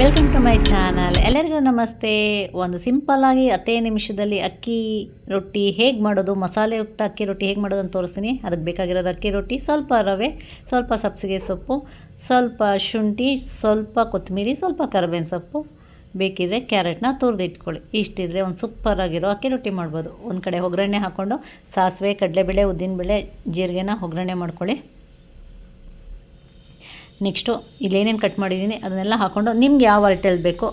Welcome to my channel. ಎಲ್ಲರಿಗೂ ನಮಸ್ತೆ. ಒಂದು ಸಿಂಪಲ್ಲಾಗಿ 10 ನಿಮಿಷದಲ್ಲಿ ಅಕ್ಕಿ ರೊಟ್ಟಿ ಹೇಗೆ ಮಾಡೋದು, ಮಸಾಲೆಯುಕ್ತ ಅಕ್ಕಿ ರೊಟ್ಟಿ ಹೇಗೆ ಮಾಡೋದು ಅಂತ ತೋರಿಸ್ತೀನಿ. ಅದಕ್ಕೆ ಬೇಕಾಗಿರೋದು ಅಕ್ಕಿ ರೊಟ್ಟಿ, ಸ್ವಲ್ಪ ರವೆ, ಸ್ವಲ್ಪ ಸಬ್ಸಿಗೆ ಸೊಪ್ಪು, ಸ್ವಲ್ಪ ಶುಂಠಿ, ಸ್ವಲ್ಪ ಕೊತ್ತಂಬರಿ, ಸ್ವಲ್ಪ ಕರಿಬೇವಿನ ಸೊಪ್ಪು, ಬೇಕಿದ್ರೆ ಕ್ಯಾರೆಟ್ನ ತುರಿದಿಟ್ಕೊಳ್ಳಿ. ಇಷ್ಟಿದ್ರೆ ಒಂದು ಸೂಪರಾಗಿರೋ ಅಕ್ಕಿ ರೊಟ್ಟಿ ಮಾಡ್ಬೋದು. ಒಂದು ಕಡೆ ಒಗ್ಗರಣೆ ಹಾಕ್ಕೊಂಡು ಸಾಸಿವೆ, ಕಡಲೆಬೇಳೆ, ಉದ್ದಿನಬೇಳೆ, ಜೀರಿಗೆನ ಒಗ್ಗರಣೆ ಮಾಡ್ಕೊಳ್ಳಿ. ನೆಕ್ಸ್ಟು ಇಲ್ಲೇನೇನು ಕಟ್ ಮಾಡಿದ್ದೀನಿ ಅದನ್ನೆಲ್ಲ ಹಾಕ್ಕೊಂಡು ನಿಮ್ಗೆ ಯಾವ ಅಳತೆಯಲ್ಲಿ ಬೇಕೋ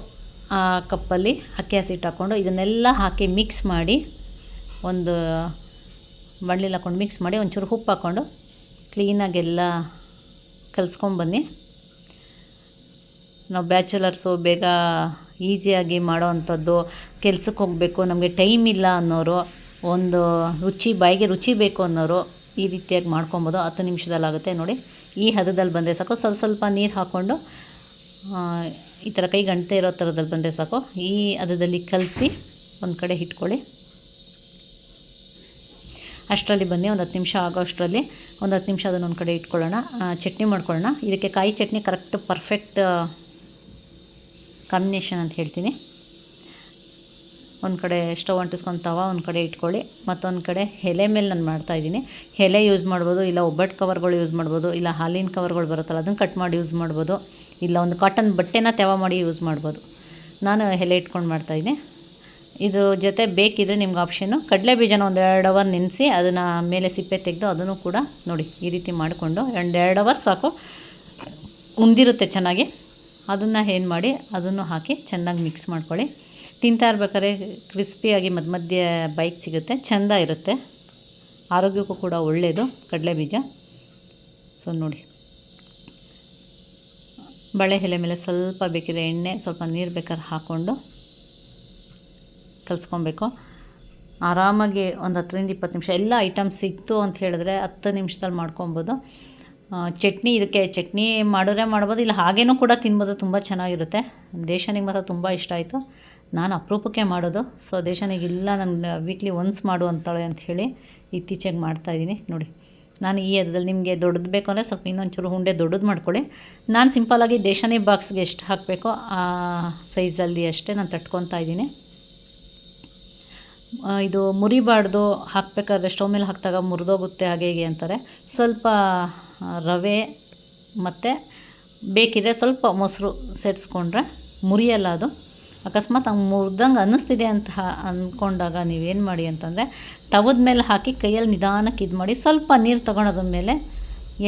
ಆ ಕಪ್ಪಲ್ಲಿ ಅಕ್ಕಿ ಹಸಿಟ್ಟು ಹಾಕ್ಕೊಂಡು ಇದನ್ನೆಲ್ಲ ಹಾಕಿ ಮಿಕ್ಸ್ ಮಾಡಿ, ಒಂದು ಬಾಣಲೆಲಿ ಹಾಕ್ಕೊಂಡು ಮಿಕ್ಸ್ ಮಾಡಿ ಒಂಚೂರು ಉಪ್ಪು ಹಾಕ್ಕೊಂಡು ಕ್ಲೀನಾಗೆಲ್ಲ ಕಲಿಸ್ಕೊಂಬನ್ನಿ. ನಾವು ಬ್ಯಾಚುಲರ್ಸು, ಬೇಗ ಈಸಿಯಾಗಿ ಮಾಡೋ ಅಂಥದ್ದು, ಕೆಲ್ಸಕ್ಕೆ ಹೋಗಬೇಕು, ನಮಗೆ ಟೈಮ್ ಇಲ್ಲ ಅನ್ನೋರು, ಒಂದು ಬಾಯಿಗೆ ರುಚಿ ಬೇಕು ಅನ್ನೋರು ಈ ರೀತಿಯಾಗಿ ಮಾಡ್ಕೊಬೋದು. 10 ನಿಮಿಷದಲ್ಲಾಗುತ್ತೆ ನೋಡಿ. ಈ ಹದದಲ್ಲಿ ಬಂದರೆ ಸಾಕು. ಸ್ವಲ್ಪ ನೀರು ಹಾಕ್ಕೊಂಡು ಈ ಥರ ಕೈ ಗಂಟೆ ಇರೋ ಥರದಲ್ಲಿ ಬಂದರೆ ಸಾಕು. ಈ ಹದದಲ್ಲಿ ಕಲಸಿ ಒಂದು ಕಡೆ ಇಟ್ಕೊಳ್ಳಿ. ಅಷ್ಟರಲ್ಲಿ ಬನ್ನಿ, ಒಂದು 10 ನಿಮಿಷ ಆಗೋ ಅಷ್ಟರಲ್ಲಿ ಒಂದು 10 ನಿಮಿಷ ಅದನ್ನು ಒಂದು ಕಡೆ ಇಟ್ಕೊಳ್ಳೋಣ. ಚಟ್ನಿ ಮಾಡ್ಕೊಳ್ಳೋಣ. ಇದಕ್ಕೆ ಕಾಯಿ ಚಟ್ನಿ ಕರೆಕ್ಟ್ ಪರ್ಫೆಕ್ಟ್ ಕಾಂಬಿನೇಷನ್ ಅಂತ ಹೇಳ್ತೀನಿ. ಒಂದು ಕಡೆ ಸ್ಟವ್ ಅಂಟಿಸ್ಕೊಂಡು ತವ ಒಂದು ಕಡೆ ಇಟ್ಕೊಳ್ಳಿ. ಮತ್ತೊಂದು ಕಡೆ ಎಲೆ ಮೇಲೆ ನಾನು ಮಾಡ್ತಾಯಿದ್ದೀನಿ. ಎಲೆ ಯೂಸ್ ಮಾಡ್ಬೋದು, ಇಲ್ಲ ಒಬ್ಬಟ್ಟು ಕವರ್ಗಳು ಯೂಸ್ ಮಾಡ್ಬೋದು, ಇಲ್ಲ ಹಾಲಿನ ಕವರ್ಗಳು ಬರುತ್ತಲ್ಲ ಅದನ್ನು ಕಟ್ ಮಾಡಿ ಯೂಸ್ ಮಾಡ್ಬೋದು, ಇಲ್ಲ ಒಂದು ಕಾಟನ್ ಬಟ್ಟೆನ ತೆವ ಮಾಡಿ ಯೂಸ್ ಮಾಡ್ಬೋದು. ನಾನು ಎಲೆ ಇಟ್ಕೊಂಡು ಮಾಡ್ತಾಯಿದ್ದೀನಿ. ಇದ್ರ ಜೊತೆ ಬೇಕಿದ್ರೆ ನಿಮ್ಗೆ ಆಪ್ಷನ್ನು ಕಡಲೆ ಬೀಜನ ಒಂದು 2 ಅವರ್ ನೆನೆಸಿ ಅದನ್ನು ಮೇಲೆ ಸಿಪ್ಪೆ ತೆಗೆದು ಅದನ್ನು ಕೂಡ ನೋಡಿ ಈ ರೀತಿ ಮಾಡಿಕೊಂಡು 2 ಅವರ್ ಸಾಕು. ಉಂದಿರುತ್ತೆ ಚೆನ್ನಾಗಿ. ಅದನ್ನು ಏನು ಮಾಡಿ ಅದನ್ನು ಹಾಕಿ ಚೆನ್ನಾಗಿ ಮಿಕ್ಸ್ ಮಾಡ್ಕೊಳ್ಳಿ. ತಿಂತಾ ಇರ್ಬೇಕಾದ್ರೆ ಕ್ರಿಸ್ಪಿಯಾಗಿ ಮಧ್ಯೆ ಬೈಕ್ ಸಿಗುತ್ತೆ, ಚೆಂದ ಇರುತ್ತೆ, ಆರೋಗ್ಯಕ್ಕೂ ಕೂಡ ಒಳ್ಳೆಯದು ಕಡಲೆ ಬೀಜ. ಸೊ ನೋಡಿ, ಬಳೆ ಎಲೆ ಮೇಲೆ ಸ್ವಲ್ಪ ಬೇಕಿದ್ರೆ ಎಣ್ಣೆ, ಸ್ವಲ್ಪ ನೀರು ಬೇಕಾದ್ರೆ ಹಾಕ್ಕೊಂಡು ಕಲಿಸ್ಕೊಬೇಕು. ಆರಾಮಾಗಿ ಒಂದು 10ರಿಂದ 20 ನಿಮಿಷ ಎಲ್ಲ ಐಟಮ್ಸ್ ಸಿಕ್ತು ಅಂತ ಹೇಳಿದ್ರೆ 10 ನಿಮಿಷದಲ್ಲಿ ಮಾಡ್ಕೊಬೋದು. ಚಟ್ನಿ, ಇದಕ್ಕೆ ಚಟ್ನಿ ಮಾಡಿದ್ರೆ ಮಾಡ್ಬೋದು, ಇಲ್ಲ ಹಾಗೇನೂ ಕೂಡ ತಿನ್ಬೋದು, ತುಂಬ ಚೆನ್ನಾಗಿರುತ್ತೆ. ದೇಶನಿಗೆ ಮಾತ್ರ ತುಂಬ ಇಷ್ಟ ಆಯಿತು. ನಾನು ಅಪರೂಪಕ್ಕೆ ಮಾಡೋದು. ಸೊ ದೇಶನಿಗೆ ಇಲ್ಲ, ನಂಗೆ ವೀಕ್ಲಿ ಒನ್ಸ್ ಮಾಡು ಅಂತಾಳೆ ಅಂಥೇಳಿ ಇತ್ತೀಚೆಗೆ ಮಾಡ್ತಾಯಿದ್ದೀನಿ. ನೋಡಿ, ನಾನು ಈ ಹದದಲ್ಲಿ ನಿಮಗೆ ದೊಡ್ಡದು ಬೇಕು ಅಂದರೆ ಸ್ವಲ್ಪ ಇನ್ನೊಂಚೂರು ಉಂಡೆ ದೊಡ್ಡದು ಮಾಡ್ಕೊಳ್ಳಿ. ನಾನು ಸಿಂಪಲ್ಲಾಗಿ ದೇಶನಿ ಬಾಕ್ಸ್ಗೆ ಎಷ್ಟು ಹಾಕಬೇಕೋ ಆ ಸೈಜಲ್ಲಿ ಅಷ್ಟೇ ನಾನು ತಟ್ಕೊತಾ ಇದ್ದೀನಿ. ಇದು ಮುರಿಬಾರ್ದು, ಹಾಕಬೇಕಾದ್ರೆ ಸ್ಟವ್ ಮೇಲೆ ಹಾಕಿದಾಗ ಮುರಿದೋಗುತ್ತೆ ಹಾಗೆ ಹೀಗೆ ಅಂತಾರೆ. ಸ್ವಲ್ಪ ರವೆ ಮತ್ತು ಬೇಕಿದ್ರೆ ಸ್ವಲ್ಪ ಮೊಸರು ಸೇರಿಸ್ಕೊಂಡ್ರೆ ಮುರಿಯಲ್ಲ ಅದು. ಅಕಸ್ಮಾತ್ ಹಂಗೆ ಮುರಿದಂಗೆ ಅನ್ನಿಸ್ತಿದೆ ಅಂತ ಅಂದ್ಕೊಂಡಾಗ ನೀವೇನು ಮಾಡಿ ಅಂತಂದರೆ ತವದ ಮೇಲೆ ಹಾಕಿ ಕೈಯಲ್ಲಿ ನಿಧಾನಕ್ಕೆ ಇದು ಮಾಡಿ ಸ್ವಲ್ಪ ನೀರು ತೊಗೊಳೋದ್ರ ಮೇಲೆ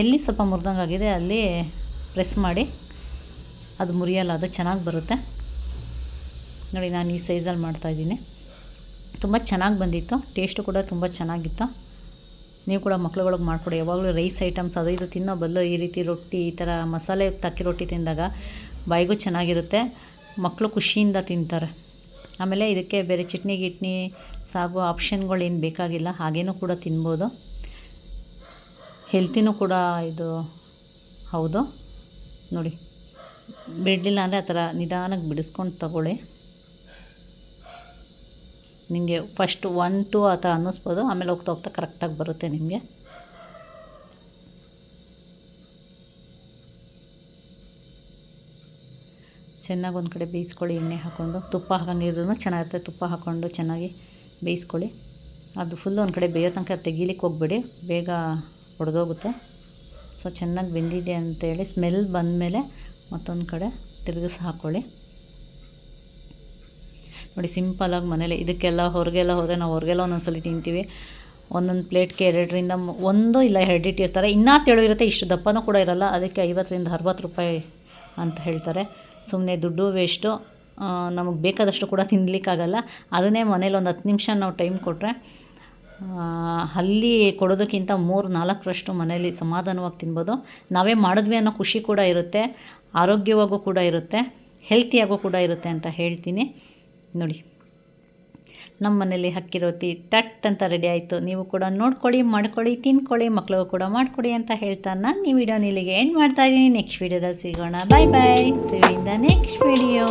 ಎಲ್ಲಿ ಸ್ವಲ್ಪ ಮುರಿದಂಗೆ ಆಗಿದೆ ಅಲ್ಲಿ ಪ್ರೆಸ್ ಮಾಡಿ, ಅದು ಮುರಿಯಲ್ಲ, ಅದು ಚೆನ್ನಾಗಿ ಬರುತ್ತೆ. ನೋಡಿ, ನಾನು ಈ ಸೈಜಲ್ಲಿ ಮಾಡ್ತಾಯಿದ್ದೀನಿ. ತುಂಬ ಚೆನ್ನಾಗಿ ಬಂದಿತ್ತು, ಟೇಸ್ಟು ಕೂಡ ತುಂಬ ಚೆನ್ನಾಗಿತ್ತು. ನೀವು ಕೂಡ ಮಕ್ಳುಗಳಿಗೆ ಮಾಡಿಕೊಡಿ. ಯಾವಾಗಲೂ ರೈಸ್ ಐಟಮ್ಸ್ ಅದು ಇದು ತಿನ್ನೋ ಬದಲು ಈ ರೀತಿ ರೊಟ್ಟಿ, ಈ ಥರ ಮಸಾಲೆಯುಕ್ತ ಅಕ್ಕಿ ರೊಟ್ಟಿ ತಿಂದಾಗ ಬಾಯಿಗೂ ಚೆನ್ನಾಗಿರುತ್ತೆ, ಮಕ್ಕಳು ಖುಷಿಯಿಂದ ತಿಂತಾರೆ. ಆಮೇಲೆ ಇದಕ್ಕೆ ಬೇರೆ ಚಟ್ನಿ ಗಿಟ್ನಿ ಸಾಗು ಆಪ್ಷನ್ಗಳೇನು ಬೇಕಾಗಿಲ್ಲ, ಹಾಗೇನೂ ಕೂಡ ತಿನ್ಬೋದು. ಹೆಲ್ತಿನೂ ಕೂಡ ಇದು ಹೌದು. ನೋಡಿ, ಬಿಡಲಿಲ್ಲ ಅಂದರೆ ಆ ಥರ ನಿಧಾನಕ್ಕೆ ಬಿಡಿಸ್ಕೊಂಡು ತಗೊಳ್ಳಿ. ನಿಮಗೆ ಫಸ್ಟ್ 1-2 ಆ ಥರ ಅನ್ನಿಸ್ಬೋದು, ಆಮೇಲೆ ಹೋಗ್ತಾ ಹೋಗ್ತಾ ಕರೆಕ್ಟಾಗಿ ಬರುತ್ತೆ ನಿಮಗೆ. ಚೆನ್ನಾಗಿ ಒಂದು ಕಡೆ ಬೇಯಿಸ್ಕೊಳ್ಳಿ. ಎಣ್ಣೆ ಹಾಕ್ಕೊಂಡು ತುಪ್ಪ ಹಾಕಂಗಿದ್ರೂ ಚೆನ್ನಾಗಿರುತ್ತೆ. ತುಪ್ಪ ಹಾಕ್ಕೊಂಡು ಚೆನ್ನಾಗಿ ಬೇಯಿಸ್ಕೊಳ್ಳಿ. ಅದು ಫುಲ್ಲು ಒಂದು ಕಡೆ ಬೇಯೋ ತನಕ ತೆಗೀಲಿಕ್ಕೆ ಹೋಗ್ಬೇಡಿ, ಬೇಗ ಒಡೆದೋಗುತ್ತೆ. ಸೊ ಚೆನ್ನಾಗಿ ಬೆಂದಿದೆ ಅಂತೇಳಿ ಸ್ಮೆಲ್ ಬಂದಮೇಲೆ ಮತ್ತೊಂದು ಕಡೆ ತಿರುಗಿಸಿ ಹಾಕ್ಕೊಳ್ಳಿ. ನೋಡಿ, ಸಿಂಪಲಾಗಿ ಮನೇಲಿ ಇದಕ್ಕೆಲ್ಲ ಹೊರಗೆಲ್ಲ ನಾವು ಹೊರಗೆಲ್ಲ ಒಂದೊಂದ್ಸಲ ತಿಂತೀವಿ. ಒಂದೊಂದು ಪ್ಲೇಟ್ಗೆ 2ರಿಂದ 1 ಇಲ್ಲ 2 ಇಟ್ಟಿರ್ತಾರೆ. ಇನ್ನೂ ತೆಳು ಇರುತ್ತೆ, ಇಷ್ಟು ದಪ್ಪನೂ ಕೂಡ ಇರೋಲ್ಲ. ಅದಕ್ಕೆ 50ರಿಂದ 60 ರೂಪಾಯಿ ಅಂತ ಹೇಳ್ತಾರೆ. ಸುಮ್ಮನೆ ದುಡ್ಡು ವೇಸ್ಟು, ನಮಗೆ ಬೇಕಾದಷ್ಟು ಕೂಡ ತಿನ್ನಲಿಕ್ಕಾಗಲ್ಲ. ಅದನ್ನೇ ಮನೇಲಿ ಒಂದು 10 ನಿಮಿಷ ನಾವು ಟೈಮ್ ಕೊಟ್ಟರೆ ಅಲ್ಲಿ ಕೊಡೋದಕ್ಕಿಂತ 3-4ರಷ್ಟು ಮನೇಲಿ ಸಮಾಧಾನವಾಗಿ ತಿನ್ಬೋದು. ನಾವೇ ಮಾಡಿದ್ವಿ ಅನ್ನೋ ಖುಷಿ ಕೂಡ ಇರುತ್ತೆ, ಆರೋಗ್ಯವಾಗೂ ಕೂಡ ಇರುತ್ತೆ, ಹೆಲ್ತಿಯಾಗೂ ಕೂಡ ಇರುತ್ತೆ ಅಂತ ಹೇಳ್ತೀನಿ. ನೋಡಿ, ನಮ್ಮ ಮನೇಲಿ ಅಕ್ಕಿ ರೊಟ್ಟಿ ತಟ್ ಅಂತ ರೆಡಿ ಆಯಿತು. ನೀವು ಕೂಡ ನೋಡ್ಕೊಳ್ಳಿ, ಮಾಡ್ಕೊಳ್ಳಿ, ತಿನ್ಕೊಳ್ಳಿ, ಮಕ್ಕಳಿಗೂ ಕೂಡ ಮಾಡಿಕೊಡಿ ಅಂತ ಹೇಳ್ತಾ ನಾನು ಈ ವಿಡಿಯೋನ ಇಲ್ಲಿಗೆ ಎಂಡ್ ಮಾಡ್ತಾಯಿದ್ದೀನಿ. ನೆಕ್ಸ್ಟ್ ವಿಡಿಯೋದಲ್ಲಿ ಸಿಗೋಣ. Bye bye. See you in the next video.